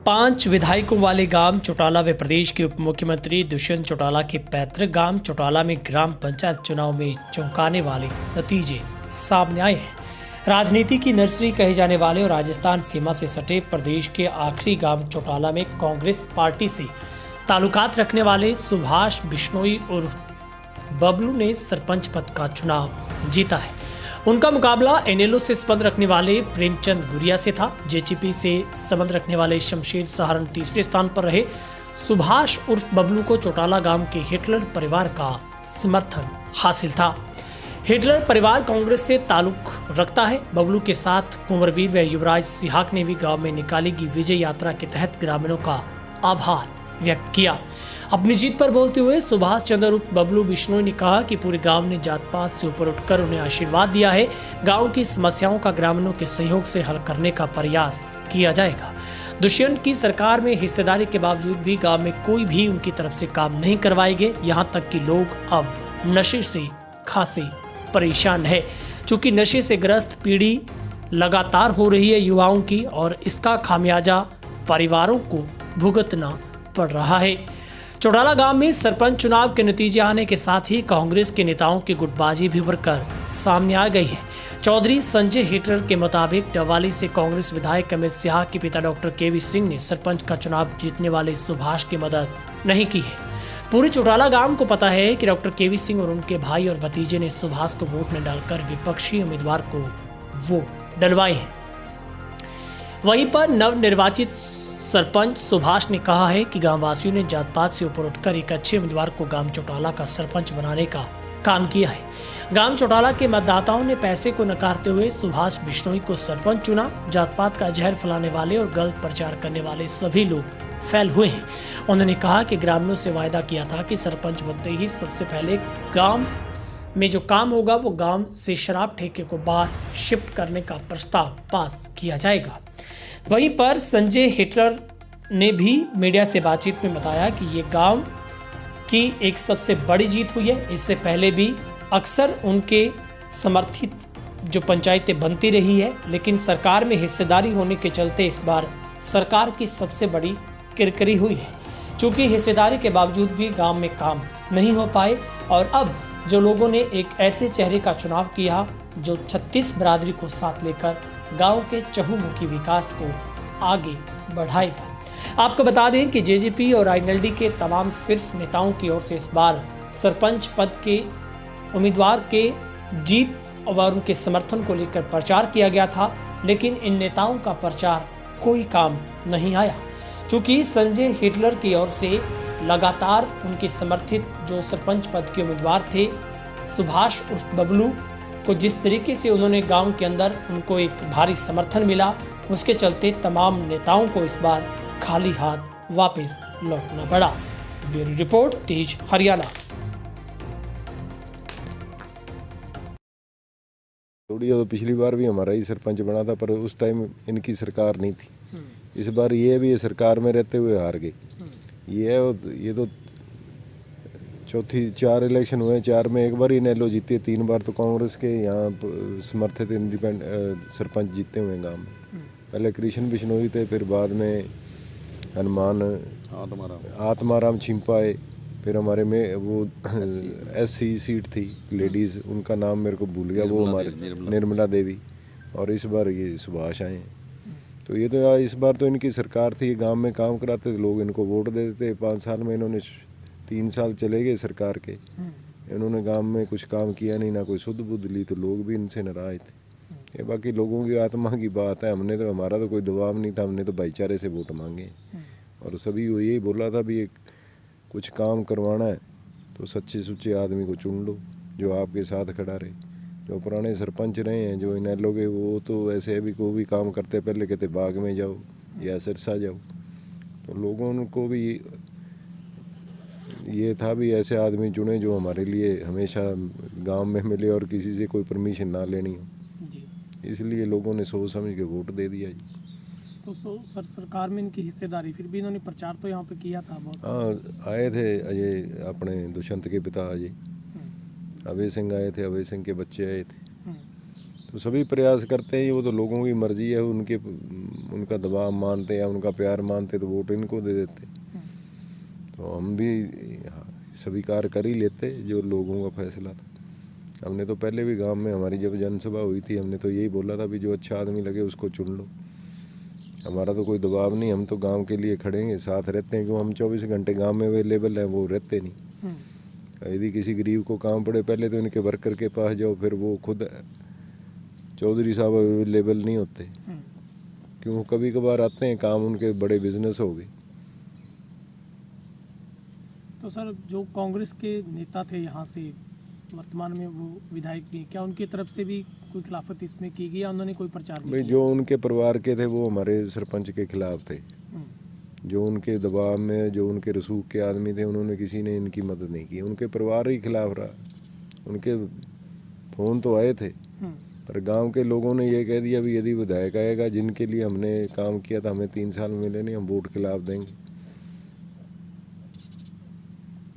5 विधायकों वाले गांव चौटाला व प्रदेश के उप मुख्यमंत्री दुष्यंत चौटाला के पैतृक गांव चौटाला में ग्राम पंचायत चुनाव में चौंकाने वाले नतीजे सामने आए हैं। राजनीति की नर्सरी कहे जाने वाले और राजस्थान सीमा से सटे प्रदेश के आखिरी गांव चौटाला में कांग्रेस पार्टी से ताल्लुकात रखने वाले सुभाष बिश्नोई उर्फ बबलू ने सरपंच पद का चुनाव जीता है। उनका मुकाबला एनएलओ से संबंध रखने वाले प्रेमचंद गुरिया से था। जेजीपी से संबंध रखने वाले शमशेर सहारण तीसरे स्थान पर रहे। सुभाष उर्फ बबलू को चौटाला गांव के हिटलर परिवार का समर्थन हासिल था। हिटलर परिवार कांग्रेस से ताल्लुक रखता है। बबलू के साथ कुंवरवीर व युवराज सिहाग ने भी गांव में निकाली गई विजय यात्रा के तहत ग्रामीणों का आभार व्यक्त किया। अपनी जीत पर बोलते हुए सुभाष चंद्र उर्फ बबलू बिश्नोई ने कहा कि पूरे गांव ने जात पात से ऊपर उठकर उन्हें आशीर्वाद दिया है। गांव की समस्याओं का ग्रामीणों के सहयोग से हल करने का प्रयास किया जाएगा। दुष्यंत की सरकार में हिस्सेदारी के बावजूद भी गांव में कोई भी उनकी तरफ से काम नहीं करवाएंगे। यहां तक कि लोग अब नशे से खासे परेशान है। चूंकि नशे से ग्रस्त पीढ़ी लगातार हो रही है युवाओं की, और इसका खामियाजा परिवारों को भुगतना पड़ रहा है। चौटाला गांव में सरपंच चुनाव के नतीजे आने के साथ ही कांग्रेस के नेताओं की गुटबाजी भी भरकर सामने आ गई है। चौधरी संजय हिटलर के मुताबिक डवाली से कांग्रेस विधायक अमित सिहाग के पिता डॉक्टर केवी सिंह ने सरपंच का चुनाव जीतने वाले सुभाष की मदद नहीं की है। पूरे चौटाला गांव को पता है कि डॉक्टर केवी सिंह और उनके भाई और भतीजे ने सुभाष को वोट न डालकर विपक्षी उम्मीदवार को वोट डलवाए हैं। वहीं पर नवनिर्वाचित सरपंच सुभाष ने कहा है कि गांव वासियों ने जात पात से ऊपर उठकर एक अच्छे उम्मीदवार को गांव चौटाला का सरपंच बनाने का काम किया है। गांव चौटाला के मतदाताओं ने पैसे को नकारते हुए सुभाष बिश्नोई को सरपंच चुना। जात पात का जहर फैलाने वाले और गलत प्रचार करने वाले सभी लोग फैल हुए हैं। उन्होंने कहा कि ग्रामीणों से वायदा किया था कि सरपंच बनते ही सबसे पहले गांव में जो काम होगा वो गांव से शराब ठेके को बाहर शिफ्ट करने का प्रस्ताव पास किया जाएगा। वहीं पर संजय हिटलर ने भी मीडिया से बातचीत में बताया कि ये गांव की एक सबसे बड़ी जीत हुई है। इससे पहले भी अक्सर उनके समर्थित जो पंचायतें बनती रही है, लेकिन सरकार में हिस्सेदारी होने के चलते इस बार सरकार की सबसे बड़ी किरकिरी हुई है। चूँकि हिस्सेदारी के बावजूद भी गांव में काम नहीं हो पाए, और अब जो लोगों ने एक ऐसे चेहरे का चुनाव किया जो 36 बिरादरी को साथ लेकर गांव के चहुमुखी विकास को आगे बढ़ाएगा। आपको बता दें कि जेजेपी और आईएनएलडी के तमाम शीर्ष नेताओं की ओर से इस बार सरपंच पद के उम्मीदवार के जीत और उनके समर्थन को लेकर प्रचार किया गया था, लेकिन इन नेताओं का प्रचार कोई काम नहीं आया। चूँकि संजय हिटलर की ओर से लगातार उनके समर्थित जो सरपंच पद के उम्मीदवार थे सुभाष उर्फ बबलू को जिस तरीके से उन्होंने गांव के अंदर उनको एक भारी समर्थन मिला, उसके चलते तमाम नेताओं को इस बार खाली हाथ वापस लौटना पड़ा। ब्यूरो रिपोर्ट, तेज हरियाणा। थोड़ी तो पिछली बार भी हमारा ही सरपंच बना था, पर उस टाइम इनकी सरकार नहीं थी। इस बार ये भी सरकार में रहते हुए हार गई। ये तो चौथी 4 इलेक्शन हुए, 4 में एक बार ही एनएलओ जीती है, 3 बार तो कांग्रेस के यहाँ समर्थित इंडिपेंडेंट सरपंच जीते हुए गांव में। पहले कृष्ण बिश्नोई थे, फिर बाद में हनुमान आत्माराम छिंपाए, फिर हमारे में वो एससी सीट थी लेडीज़, उनका नाम मेरे को भूल गया, वो हमारे निर्मला देवी, और इस बार ये सुभाष आए हैं। तो ये तो इस बार तो इनकी सरकार थी, गांव में काम कराते थे, लोग इनको वोट दे देते। 5 साल में इन्होंने 3 साल चले गए सरकार के, इन्होंने गांव में कुछ काम किया नहीं, ना कोई सुध बुध ली, तो लोग भी इनसे नाराज थे। ये बाकी लोगों की आत्मा की बात है। हमारा तो कोई दबाव नहीं था, हमने तो भाईचारे से वोट मांगे, और सभी को यही बोला था भी कुछ काम करवाना है तो सच्चे सुच्चे आदमी को चुन लो जो आपके साथ खड़ा रहे। जो पुराने सरपंच रहे हैं, जो इन लोग, वो तो ऐसे अभी को भी काम करते, पहले कहते बाग में जाओ या सिरसा जाओ, तो लोगों को भी ये था भी ऐसे आदमी चुने जो हमारे लिए हमेशा गांव में मिले और किसी से कोई परमिशन ना लेनी हो। इसलिए लोगों ने सोच समझ के वोट दे दिया जी। तो सरकार में इनकी हिस्सेदारी, फिर भी इन्होंने प्रचार तो यहाँ पे किया था बहुत। हाँ, आए थे अजय, अपने दुष्यंत के पिता अजय, अभय सिंह आए थे, अभय सिंह के बच्चे आए थे, तो तो सभी प्रयास करते हैं, वो तो लोगों की मर्जी है, उनका दबाव मानते हैं, उनका प्यार मानते तो वोट इनको दे देते। तो हम भी स्वीकार कर ही लेते जो लोगों का फैसला था। हमने तो पहले भी गांव में हमारी जब जनसभा हुई थी, हमने तो यही बोला था भी जो अच्छा आदमी लगे उसको चुन लो। हमारा तो कोई दबाव नहीं, हम तो गांव के लिए खड़ेंगे, साथ रहते हैं, क्यों हम 24 घंटे गांव में अवेलेबल हैं, वो रहते नहीं। यदि किसी गरीब को काम पड़े, पहले तो इनके वर्कर के पास जाओ, फिर वो खुद चौधरी साहब अवेलेबल नहीं होते, क्यों कभी कभार आते हैं, काम उनके बड़े बिजनेस हो गए। तो सर, जो कांग्रेस के नेता थे यहाँ से, वर्तमान में वो विधायक भी, क्या उनकी तरफ से भी कोई खिलाफत इसमें की गई या उन्होंने कोई प्रचार नहीं भाई किया? जो उनके परिवार के थे वो हमारे सरपंच के खिलाफ थे, जो उनके दबाव में, जो उनके रसूख के आदमी थे, उन्होंने किसी ने इनकी मदद नहीं की, उनके परिवार ही खिलाफ रहा। उनके फ़ोन तो आए थे, पर गांव के लोगों ने ये कह दिया भी यदि विधायक आएगा जिनके लिए हमने काम किया था, हमें 3 साल मिले नहीं, हम वोट खिलाफ देंगे।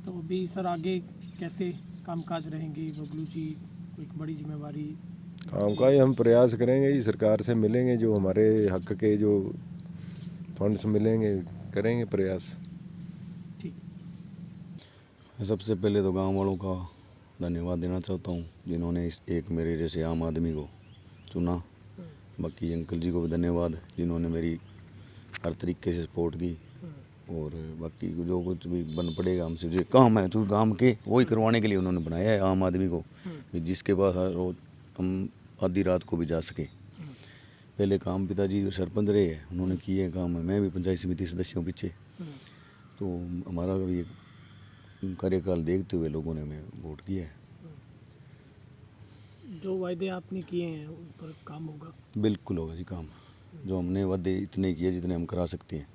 तो अभी सर आगे कैसे कामकाज रहेंगे बबलू जी? एक बड़ी जिम्मेवारी। कामकाज हम प्रयास करेंगे जी, सरकार से मिलेंगे, जो हमारे हक के जो फंड्स मिलेंगे करेंगे प्रयास। ठीक। सबसे पहले तो गांव वालों का धन्यवाद देना चाहता हूं जिन्होंने इस एक मेरे जैसे आम आदमी को चुना। बाकी अंकल जी को भी धन्यवाद जिन्होंने मेरी हर तरीके से सपोर्ट की। और बाकी जो कुछ भी बन पड़ेगा हमसे जो काम है जो गांव के वही करवाने के लिए उन्होंने बनाया है आम आदमी को, जिसके पास हम आधी रात को भी जा सके। पहले काम पिताजी सरपंच रहे हैं, उन्होंने किए काम, मैं भी पंचायत समिति सदस्यों पीछे, तो हमारा भी कार्यकाल देखते हुए लोगों ने हमें वोट किया है। जो वायदे आपने किए हैं उन पर काम होगा? बिल्कुल होगा जी काम। जो हमने वादे इतने किए जितने हम करा सकते हैं।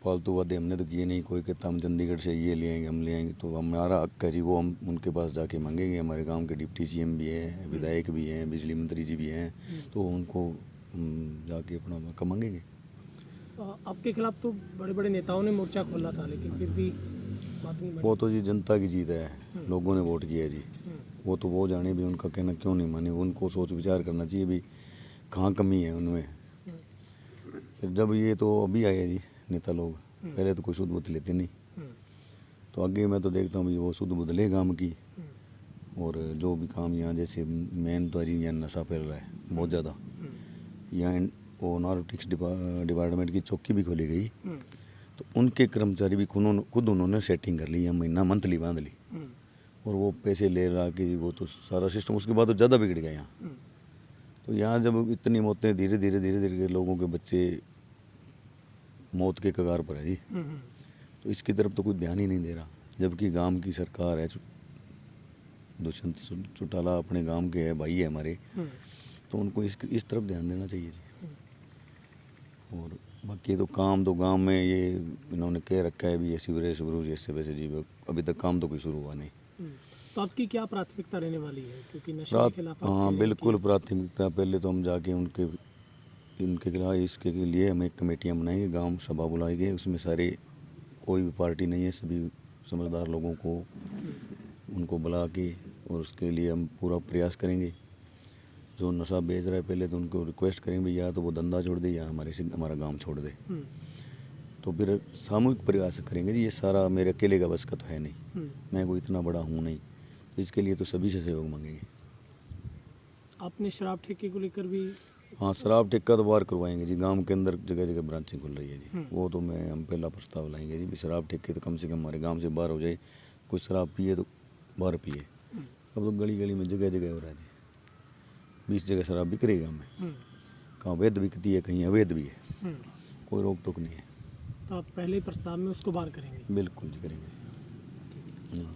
फालतू वादे हमने तो किए नहीं। कोई कहता हम चंडीगढ़ से ये ले आएंगे, हम ले आएंगे, तो हमारा हक है जी, वो हम उनके पास जाके मांगेंगे। हमारे गांव के डिप्टी सीएम भी हैं, विधायक भी हैं, बिजली मंत्री जी भी हैं, तो उनको जाके अपना मौका मांगेंगे। आपके खिलाफ तो बड़े बड़े नेताओं ने मोर्चा खोला था, लेकिन फिर भी बात नहीं बनी। वो तो जी जनता की जीत है, लोगों ने वोट किया जी। वो तो वो जाने भी उनका कहना क्यों नहीं माने, उनको सोच विचार करना चाहिए भी कहाँ कमी है उनमें। फिर जब ये तो अभी आए जी नेता लोग, पहले तो कोई शुद्ध बुद्ध लेते नहीं, तो आगे मैं तो देखता हूँ भी वो शुद्ध बुद्ध ले काम की। और जो भी काम यहाँ जैसे मेन तो जी यहाँ नशा फैल रहा है बहुत ज़्यादा। यहाँ वो नारकोटिक्स डिपार्टमेंट की चौकी भी खोली गई, तो उनके कर्मचारी भी खुद उन्होंने सेटिंग कर ली, यहाँ महीना मंथली बांध ली, और वो पैसे ले रहा कि वो तो सारा सिस्टम उसके बाद तो ज़्यादा बिगड़ गया यहाँ। तो यहाँ जब इतनी मौतें धीरे धीरे लोगों के बच्चे मौत के कगार पर है जी, तो इसकी तरफ तो कोई ध्यान ही नहीं दे रहा। जबकि गांव की सरकार है, दुष्यंत चौटाला अपने गांव के है, भाई है हमारे, तो उनको इस तरफ ध्यान देना चाहिए जी। और बाकी तो काम तो गांव में ये इन्होंने कह रखा है भी ये सीवरेज जैसे वैसे जी, अभी तक काम तो कोई शुरू हुआ नहीं। तो आपकी क्या प्राथमिकता रहने वाली है, क्योंकि नशे के खिलाफ? हाँ बिल्कुल प्राथमिकता, पहले तो हम जाके इनके खिलाफ इसके लिए हम एक कमेटियाँ बनाएंगे, गांव सभा बुलाएंगे, उसमें सारे कोई भी पार्टी नहीं है, सभी समझदार लोगों को उनको बुला के और उसके लिए हम पूरा प्रयास करेंगे। जो नशा बेच रहा है पहले तो उनको रिक्वेस्ट करेंगे या तो वो धंधा छोड़ दे या हमारा गांव छोड़ दे, तो फिर सामूहिक प्रयास करेंगे जी। ये सारा मेरे अकेले का बस का तो है नहीं, मैं कोई इतना बड़ा हूँ नहीं, तो इसके लिए तो सभी से सहयोग मांगेंगे। आपने शराब ठेके को लेकर भी? हाँ शराब ठेका तो बाहर करवाएंगे जी, गांव के अंदर जगह जगह ब्रांचें खुल रही है जी, वो तो हम पहला प्रस्ताव लाएंगे जी भी शराब ठेके तो कम से कम हमारे गांव से बाहर हो जाए। कोई शराब पिए तो बाहर पिए, अब तो गली गली में जगह जगह हो रहा है जी, 20 जगह शराब बिक रही है गाँव में, कहाँ वैध बिकती है कहीं अवैध भी है, कोई रोक टोक नहीं है। तो आप पहले प्रस्ताव में उसको बाहर करेंगे? बिल्कुल जी करेंगे। नहीं